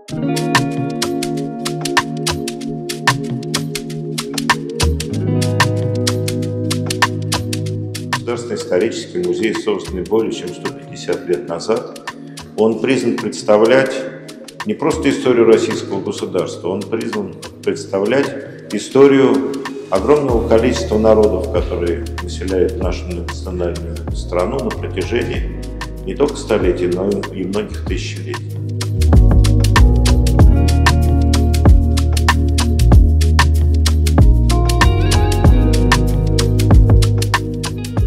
Государственный исторический музей, созданный более чем 150 лет назад, он призван представлять не просто историю российского государства, он призван представлять историю огромного количества народов, которые населяют нашу многонациональную страну на протяжении не только столетий, но и многих тысячелетий.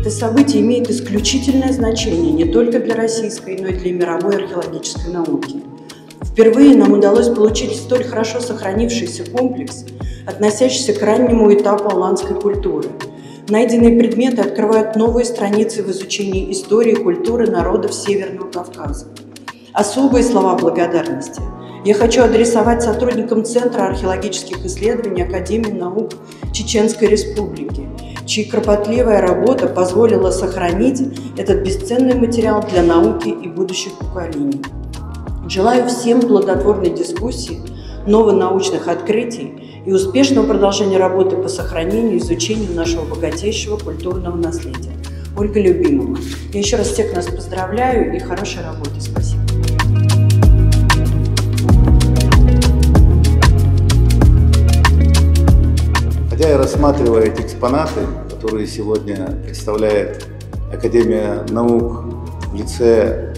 Это событие имеет исключительное значение не только для российской, но и для мировой археологической науки. Впервые нам удалось получить столь хорошо сохранившийся комплекс, относящийся к раннему этапу аланской культуры. Найденные предметы открывают новые страницы в изучении истории и культуры народов Северного Кавказа. Особые слова благодарности я хочу адресовать сотрудникам Центра археологических исследований Академии наук Чеченской Республики, чья кропотливая работа позволила сохранить этот бесценный материал для науки и будущих поколений. Желаю всем плодотворной дискуссии, новых научных открытий и успешного продолжения работы по сохранению и изучению нашего богатейшего культурного наследия. Ольга Любимова. Я еще раз всех нас поздравляю и хорошей работы. Спасибо. Хотя я рассматриваю эти экспонаты, которые сегодня представляет Академия наук в лице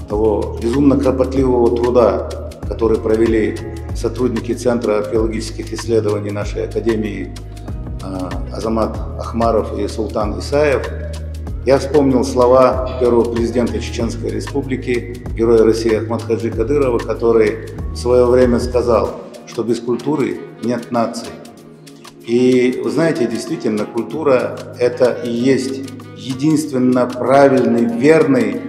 того безумно кропотливого труда, который провели сотрудники Центра археологических исследований нашей Академии Азамат Ахмаров и Султан Исаев, я вспомнил слова первого президента Чеченской Республики, героя России Ахмадхаджи Кадырова, который в свое время сказал, что без культуры нет нации. И вы знаете, действительно, культура – это и есть единственно правильный, верный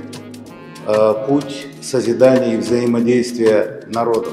путь созидания и взаимодействия народов.